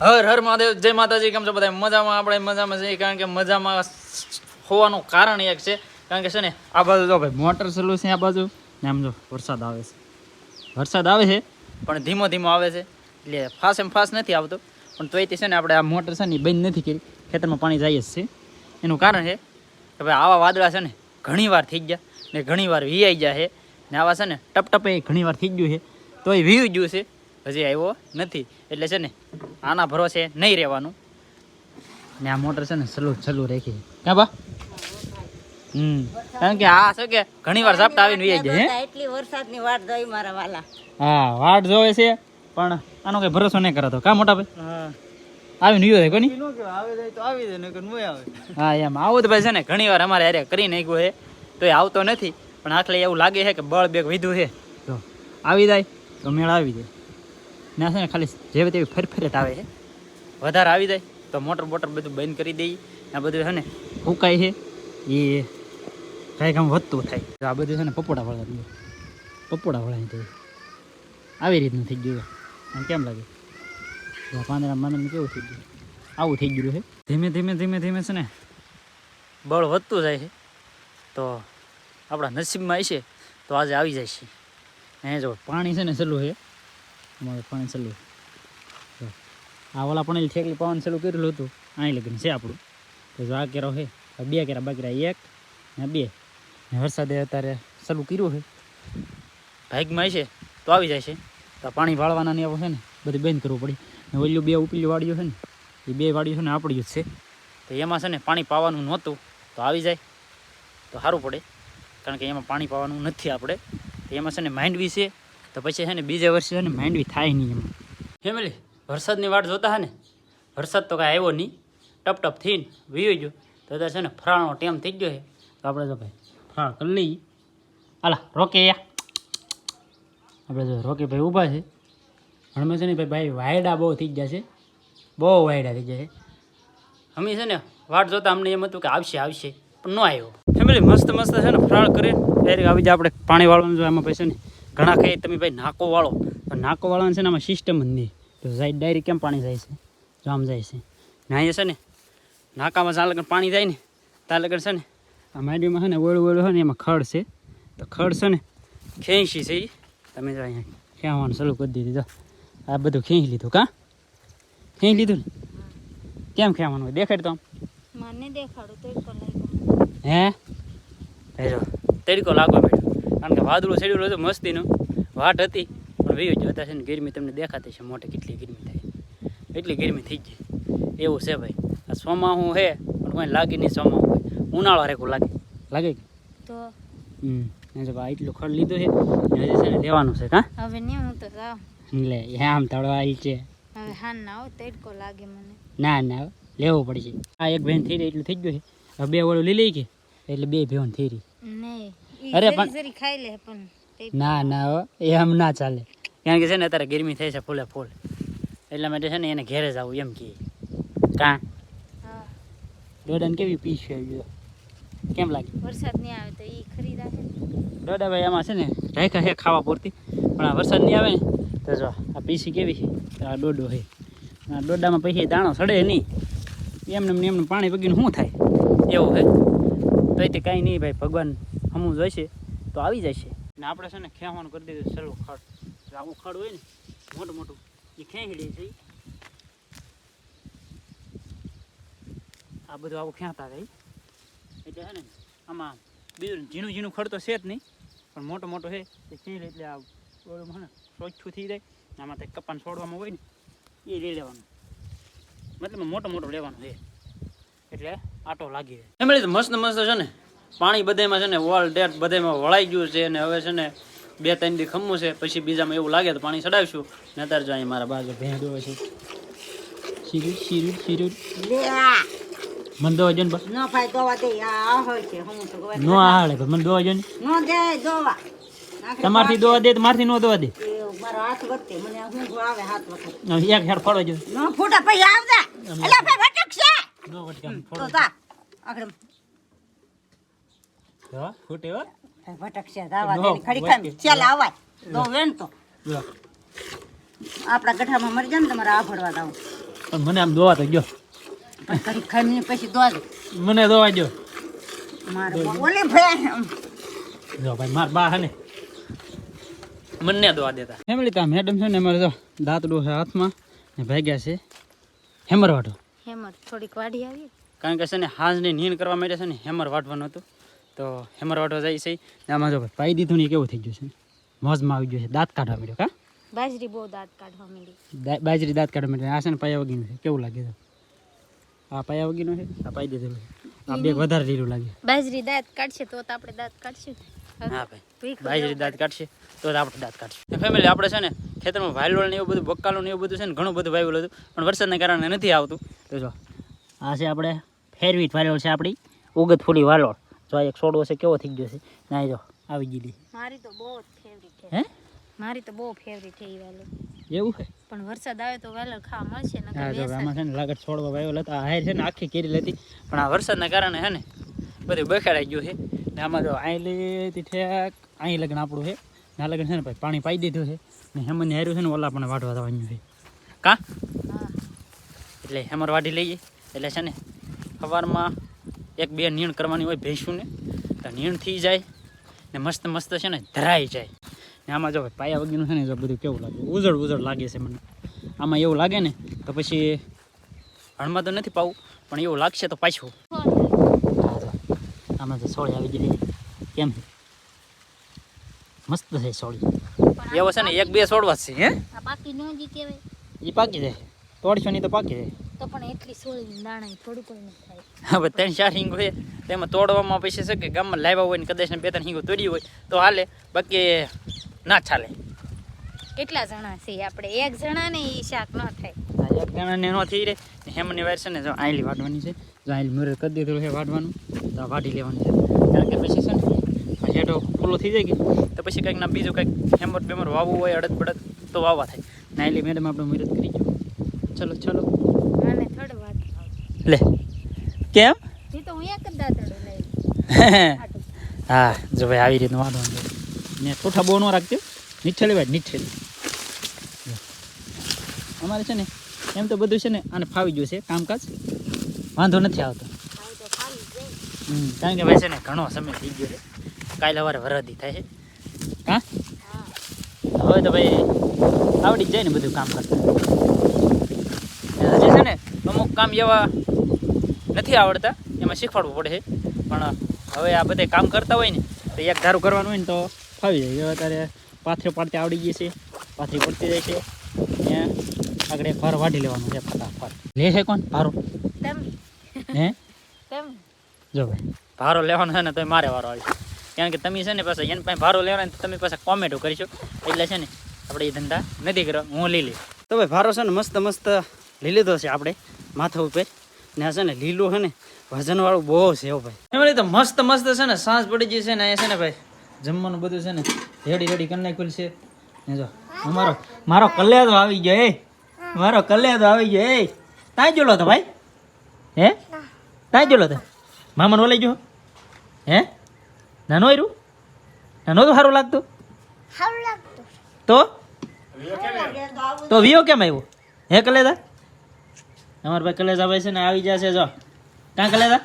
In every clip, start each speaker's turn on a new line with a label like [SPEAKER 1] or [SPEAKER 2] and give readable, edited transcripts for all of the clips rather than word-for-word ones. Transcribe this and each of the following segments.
[SPEAKER 1] હર હર મહાદેવ, જય માતાજી. કેમ છો બધા? મજામાં? આપણે મજામાં છીએ. કારણ કે મજામાં હોવાનું કારણ એક છે, કારણ કે છે ને આ બાજુ જો ભાઈ મોટર ચાલુ છે, આ બાજુ ને આમ જો વરસાદ આવે છે. વરસાદ આવે છે પણ ધીમો ધીમો આવે છે, એટલે ફાસ્ટ એમ ફાસ્ટ નથી આવતો. પણ તોય તે છે ને આપણે આ મોટર છે ને બંધ નથી કરી, ખેતરમાં પાણી જાય જ છે. એનું કારણ છે કે ભાઈ આવા વાદળા છે ને ઘણી વાર થઈ ગયા ને ઘણી વાર વીઆઈ ગયા છે ને આવા છે ને ટપટપે ઘણી વાર થઈ ગયું છે, તોય વીવી ગયું છે, હજી આવ્યો નથી. એટલે છે ને આના ભરોસે નહીં રહેવાનું ને આ મોટર છે ને સલું રાખી ક્યાં બા કારણ કે આ છે કે ઘણી વાર ઝાપટા આવીને વી જાય હે
[SPEAKER 2] એટલી વરસાદની વાટ જોઈ મારા વાલા.
[SPEAKER 1] હા વાટ જોવે છે પણ આનો કઈ ભરોસો નહીં કરાતો કા મોટા ભાઈ આવીને વીયો થાય કોની
[SPEAKER 2] આવે જાય તો આવી જાય નકર ન આવે.
[SPEAKER 1] હા એમ આવું તો ભાઈ છે ને ઘણી વાર અમારે હારે કરી નાખ્યું છે, તો એ આવતો નથી. પણ આખલે એવું લાગે છે કે બળ બેગ વીધું છે, તો આવી જાય તો મેળ આવી જાય ના છે ને ખાલી જેવી તેવી ફરફરેટ આવે છે. વધારે આવી જાય તો મોટર બોટર બધું બંધ કરી દઈએ. આ બધું છે ને ફૂંકાય છે એ કાંઈક આમ વધતું થાય. આ બધું છે ને પપોડા વળાય થાય આવી રીતનું થઈ ગયું. આમ કેમ લાગે પાંદડા માંદડા કેવું થઈ ગયું? આવું થઈ ગયું છે. ધીમે ધીમે છે ને બળ વધતું જાય છે, તો આપણા નસીબમાં હશે તો આજે આવી જાય છે. એ જો પાણી છે ને ચાલુ છે, અમારે પાણી ચાલુ. આ ઓલા પણ ઠેકલી પાવાનું ચાલુ કરેલું હતું, અહીં લગન છે આપણું. તો જો આ કેરો છે, બે કેરા બાકી રહ્યા, એક ને બે. ને વરસાદે અત્યારે ચાલુ કર્યું છે, ભાગમાં હશે તો આવી જાય છે. તો પાણી વાળવાના ને એવું છે ને બધું બંધ કરવું પડે. ને ઓલું બે ઉપલી વાડીઓ છે ને એ બે વાડીઓ છે ને આપણી જ છે, તો એમાં છે ને પાણી પાવાનું નહોતું, તો આવી જાય તો સારું પડે. કારણ કે એમાં પાણી પાવાનું નથી આપણે, તો એમાં છે ને માંડવી છે, તો પછી છે ને બીજા વર્ષે છે ને માંડવી થાય નહીં એમાં. ફેમિલી વરસાદની વાટ જોતા હે ને, વરસાદ તો કાંઈ આવ્યો નહીં, ટપ થઈને વીયો ગયો. તો અત્યારે છે ને ફરાળનો ટાઈમ થઈ ગયો છે, તો આપણે જો ભાઈ ફરાળ કરી લઈએ. હાલા રોકે આપણે જો રોકે ભાઈ ઊભા છે. હમણાં છે ને ભાઈ વાયડા બહુ થઈ ગયા છે, બહુ વાયડા થઈ ગયા છે. અમે છે ને વાટ જોતા અમને એમ હતું કે આવશે પણ ન આવ્યો. ફેમિલી મસ્ત છે ને ફરાળ કરી ડાયરેક્ટ આવી જાય. આપણે પાણી વાળવાનું જો એમાં પછી છે ને ઘણા ખાઈ તમે ભાઈ નાકો વાળો, તો નાકો વાળવાનું છે ને આમાં સિસ્ટમ જ નહીં. તો જાય ડાયરેક્ટ કેમ પાણી જાય છે, જો આમ જાય છે ને. અહીંયા છે ને નાકામાં જ્યાં લગન પાણી જાય ને ત્યાં લગન છે ને આ માંડવીમાં છે ને ઓળું છે ને એમાં ખડ છે, તો ખડ છે ને ખેંચી છે. તમે જો અહીંયા ખેંચવાનું ચાલુ કરી દીધી. જો આ બધું ખેંચી લીધું. ખેંચી લીધું ને કેમ ખેંચવાનું હોય દેખાડ તો આમ
[SPEAKER 2] મને દેખાડું તો
[SPEAKER 1] હે જો તડકો લાગવા માંડ્યો. કારણ કે વાદળું છેડ્યું હતું મસ્તીનું, વાટ હતી પણ વીયો જ હતા છે ને. ગરમી તમને દેખાતી છે મોટે કેટલી ગરમી થાય, એટલી ગરમી થઈ ગઈ. એવું છે ભાઈ. આ સોમાહું છે પણ કોઈ લાગે નહીં. સોમાહું હોય ઉનાળો રેખું લાગે
[SPEAKER 2] તો
[SPEAKER 1] જો ભાઈ એટલું ખડ લીધું છે, હજી છે ને લેવાનું છે. કા
[SPEAKER 2] હવે નહીં હું તો જાઉં
[SPEAKER 1] લે આમ તળવાઈ છે.
[SPEAKER 2] હવે હા ના આવો તડકો લાગે મને.
[SPEAKER 1] ના લેવું પડશે. આ એક બહેન થઈ રહી એટલું થઈ ગયું છે. હવે બે વળું લઈ લઈ કે એટલે બે ભેણ થઈ રહી.
[SPEAKER 2] નહીં
[SPEAKER 1] અરે પણ
[SPEAKER 2] જરી ખાઈ લે પણ
[SPEAKER 1] ના એમ ના ચાલે. કારણ કે છે ને અત્યારે ગરમી થાય છે ફૂલે ફૂલ, એટલા માટે છે ને એને ઘેરે જ આવું એમ કહે. કાં
[SPEAKER 2] હા
[SPEAKER 1] દોડાને કેવી પીસ આવી કેમ લાગે?
[SPEAKER 2] વરસાદ નહીં આવે તો એ ખરીદા છે
[SPEAKER 1] દોડા ભાઈ આમાં છે ને રાખ્યા છે ખાવા પૂરતી, પણ આ વરસાદ નહીં આવે ને તો જો આ પીસી કેવી છે. તો આ ડોડો છે, આ ડોડામાં પછી દાણો સડે નહીં. એમને પાણી પગીને શું થાય એવું છે. તો એ કાંઈ નહીં ભાઈ, ભગવાન હમું જોઈશે તો આવી જાય છે. ને આપણે છે ને ખેવાનું કરી દીધું સલું ખડ. આવું ખડ હોય ને મોટું એ ખેંચી લે છે. આ બધું આવું ખેંચતા થાય એટલે છે ને આમાં બીજું ઝીણું ખડ તો છે જ નહીં, પણ મોટો છે એ ખેંચી લે એટલે આ ઓળું છે ને ચોખ્ખું થઈ જાય. આમાં કંઈક કપાન છોડવામાં હોય ને એ લઈ લેવાનું, મતલબ મોટો લેવાનો છે એટલે આટો લાગી જાય. એમ મસ્ત છે ને પાણી બધામાં છે ને વોલ ડેટ બધામાં વળાઈ ગયું છે. અને હવે છે ને 2-3 દી ખમવું છે, પછી બીજામાં એવું લાગે તો પાણી ચડાવીશું. ને અત્યારે જો અહીં મારા બાજુ ભેંસ દોવે છે. શીરું મને દોવા જો ને બસ
[SPEAKER 2] નો ભાઈ દોવા દે. આ હોય છે હું તો
[SPEAKER 1] નો હાલે મને દોવા જો ને.
[SPEAKER 2] નો દે દોવા
[SPEAKER 1] તમારથી દોવા દે તો મારથી નો દોવા દે.
[SPEAKER 2] મારો હાથ વધે મને હું આવે હાથ વખત
[SPEAKER 1] એક હેડ ફળવા જો
[SPEAKER 2] નો ફૂટા પછી આવજા. એલા ભાઈ વટકશે
[SPEAKER 1] નો વટકામ
[SPEAKER 2] તો
[SPEAKER 1] ફળવા
[SPEAKER 2] તા આગળ
[SPEAKER 1] હા ફૂટે હો
[SPEAKER 2] ભટકશે દાવા દે ખડી ખામ ચાલ આવાય દો વેણ તો આપણા ગઠામાં મરી જાય ને તમારે આ ભરવા દાવ
[SPEAKER 1] પણ મને આમ દોવા તો ગયો
[SPEAKER 2] પણ ઘડીક ખાઈને પછી દોડ
[SPEAKER 1] મને દોવા ગયો
[SPEAKER 2] મારો ઓલે ભાઈ
[SPEAKER 1] જો ભાઈ માર બા હે ને મને દોવા દેતા ફેમિલી તા મેડમ છે ને અમારે જો દાંતડું છે હાથમાં ને ભાગ્યા છે હેમર વાટો
[SPEAKER 2] હેમર થોડીક વાડી આવી
[SPEAKER 1] કારણ કે છે ને હાંજની નીંદ કરવા માટે છે ને હેમર વાટવાનું હતું તો હેમર વાટવા જાય છે ને આમાં જો ભાઈ પાઈ દીધું ને કેવું થઈ ગયું છે મોજમાં આવી ગયું છે દાંત કાઢવા માંડ્યો કા
[SPEAKER 2] બાજરી બહુ દાંત કાઢવા માંડી
[SPEAKER 1] બાજરી દાંત કાઢવા માંડ્યો આ છે ને પાયા વગીનું છે કેવું લાગે છે આ પાયા વગીનું છે આ પાઈ દીધેલું છે આ બે વધારે લીલું લાગે
[SPEAKER 2] બાજરી દાંત કાઢશે તો આપણે દાંત કાઢશું
[SPEAKER 1] હા ભાઈ બાજરી દાંત કાઢશે તો આપણે દાંત કાઢશું ફેમિલી આપણે છે ને ખેતરમાં વાયલોળ ને એવું બધું બકાલું ને એવું બધું છે ને ઘણું બધું વાવેલું હતું પણ વરસાદના કારણે નથી આવતું તો જો આ છે આપણે ફેરવીટ વાલોળ છે આપણી ઉગત ફૂલી વાલોળ જો એક છોડવો છે કેવો થઈ ગયો છે ના જો આવી ગયેલી
[SPEAKER 2] મારી તો બહુ ફેવરિટ છે
[SPEAKER 1] હે
[SPEAKER 2] મારી તો બહુ ફેવરિટ છે એ વાલોળ
[SPEAKER 1] એવું છે
[SPEAKER 2] પણ વરસાદ આવે તો વાલોળ ખાવા મળશે ને
[SPEAKER 1] હા જો આમાં છે ને લાગત છોડવા વાવેલો હતો આ હાર છે ને આખી કેરી લેતી પણ આ વરસાદના કારણે છે ને બધું બખેડાઈ ગયું છે ને આમાં જો અહીં લેતી ઠેક અહીં લગ્ન આપણું છે ના લગ્ન છે ને ભાઈ પાણી પાઈ દીધું છે ને હેમરની હાર્યું છે ને ઓલા પણ વાટવા જવાનું છે કાં એટલે હેમર વાઢી લઈએ એટલે છે ને સવારમાં એક બે નીણ કરવાની હોય ભેંસું ને તો નીણ થઈ જાય ને મસ્ત મસ્ત છે ને ધરાઈ જાય ને આમાં જો પાયા વગીનું છે ને જો બધું કેવું લાગે ઉજળ લાગે છે મને આમાં એવું લાગે ને તો પછી હણમાં તો નથી પાવું પણ એવું લાગશે તો પાછું આમાં તો સોળી આવી ગઈ કેમ મસ્ત છે સોળી એવો છે ને એક બે છોડવા જ છે હે
[SPEAKER 2] આ પાકી નોંધી કહેવાય
[SPEAKER 1] એ પાકી જાય તોડશો નહીં તો પાકી જાય
[SPEAKER 2] તો પણ એટલી સોળી દાણા થોડું કોઈ નથી થાય
[SPEAKER 1] હવે 3-4 હિંગ હોય તેમાં તોડવામાં પછી છે કે ગામમાં લાવ્યા હોય ને કદાચ ને 2-3 હિંગો તોડ્યું હોય તો હાલે બાકી ના ચાલે
[SPEAKER 2] કેટલા જણા છે આપણે એક જણા ને ઈ શાક ન થાય
[SPEAKER 1] એક જણાને ન થઈ રહે હેમની વાર છે ને જો આયલી વાટવાની છે જો આયલી મુરત કરી દીધું છે વાટવાનું તો વાટી લેવાનું છે કારણ કે પછી છે ને હેઠો ફૂલો થઈ જાય કે તો પછી કંઈક ના બીજું કંઈક હેમર બેમર વાવવું હોય અડદ બળદ તો વાવવા થાય નાયલી મેડમ આપણે મુરત કરી ગયો ચલો
[SPEAKER 2] મને થોડું વાત
[SPEAKER 1] લે કેમ
[SPEAKER 2] ઈ તો હું એક જ દાંતડો લઈ
[SPEAKER 1] હા જો ભાઈ આવી રીતનું વાંધવાનું ને ઠોઠા બહુ ન રાખજો નીઠેલી ભાઈ નીઠેલી અમારે છે ને એમ તો બધું છે ને આને ફાવી ગયું છે કામકાજ વાંધો નથી આવતો કારણ કે ભાઈ છે ને ઘણો સમય થઈ ગયો છે કાલે સવારે વરદી થાય છે હા હવે તો ભાઈ આવડી જ જાય ને બધું કામ કરતા હજી છે ને અમુક કામ એવા નથી આવડતા એમાં શીખવાડવું પડે છે પણ હવે આ બધે કામ કરતા હોય ને તો એક ધારું કરવાનું હોય ને તો ફાવી જાય હવે અત્યારે પાથરી પાડતી આવડી ગઈ છે પાથરી પડતી જાય છે ત્યાં આગળ એક ભારો વાઢી લેવાનું છે ફટાફટ લે છે કોણ ભારો હે જો ભાઈ ભારો લેવાનો છે ને તો મારે વારો આવી કારણ કે તમે છે ને પાછા એને પાસે ભારો લેવાનો તો તમે પાછા કોમેન્ટો કરીશો એટલે છે ને આપણે એ ધંધા નથી કરવા હું લઈ લઈશ તો ભાઈ ભારો છે ને મસ્ત લઈ લીધો છે આપણે માથા ઉપર ને આ છે ને લીલું છે ને વજનવાળું બહુ છે એવું ભાઈ એમાં તો મસ્ત છે ને સાંજ પડી ગઈ છે ને અહીંયા છે ને ભાઈ જમવાનું બધું છે ને રેડી કરી નાખ્યું છે ને જો મારો કલેદો આવી ગયો મારો કલેદો આવી ગયો તાઈ જોલો તો ભાઈ હે તાઈ જોલો તો મામાનો લઈ ગયો હે નાનો આવ્યું નાનો તો સારું લાગતું તો વિયો કેમ આવ્યો હે કલેદા અમારા ભાઈ કલેજા ભાઈ છે ને આવી જશે જો કાં કલેદા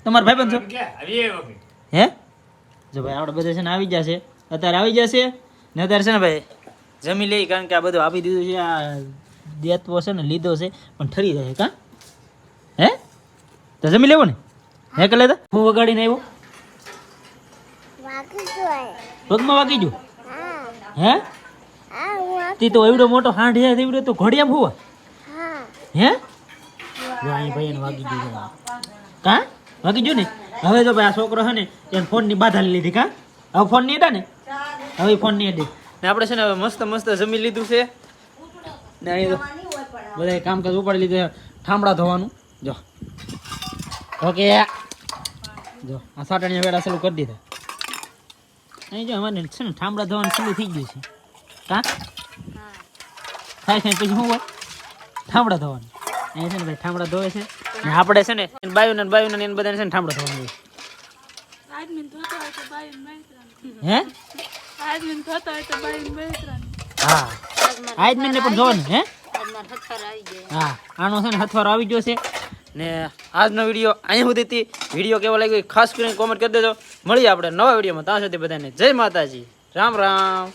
[SPEAKER 1] તમારા ભાઈ પણ છો હે જો ભાઈ આપણે બધા છે ને આવી જશે અત્યારે આવી જશે ને અત્યારે છે ને ભાઈ જમી લઈ કારણ કે આ બધું આપી દીધું છે આ દેતવો છે ને લીધો છે પણ ઠરી જાય કાં હે તો જમી લેવો ને હે કલેદા હું વગાડીને આવ્યો પગમાં વાગી ગયું હે તી તો એવડો મોટો હાંડ હે એવડો તો ઘોડિયામ હુવા હે જો અહીં ભાઈ એને વાગી ગયું કાં વાગી ગયું ને હવે જો ભાઈ આ છોકરો છે ને એને ફોનની બાધા લીધી કાં હવે ફોન નહીં હતા ને હવે ફોન નહીં હતી ને આપણે છે ને હવે મસ્ત જમી લીધું છે ને અહીં બધા કામકાજ ઉપાડી લીધું ઠામડા ધોવાનું જો ઓકે જો આ સાટણીયા વેડા ચાલુ કરી દીધા અહીં જો અમારે છે ને ઠામડા ધોવાનું ચાલુ થઈ ગયું છે કાં થાય છે પછી શું હોય ઠામડા ધોવાનું અહીંયા છે ને ભાઈ ઠામડા ધોવે છે ને આપણે છે ને બાયુને એને બધાને છે ને ઠામડા ધોવાનું હોય હે હા આજમીન ને પણ ધોવાનું હે
[SPEAKER 2] અમારે હથવાર આવી ગયો
[SPEAKER 1] હા આનો છે ને હથવારો આવી ગયો છે ને આજનો વિડીયો અહીંયા સુધી વિડીયો કેવો લાગ્યો એ ખાસ કરીને કોમેન્ટ કરી દેજો. મળીએ આપણે નવા વિડીયોમાં. ત્યાં સુધી બધાને જય માતાજી, રામ રામ.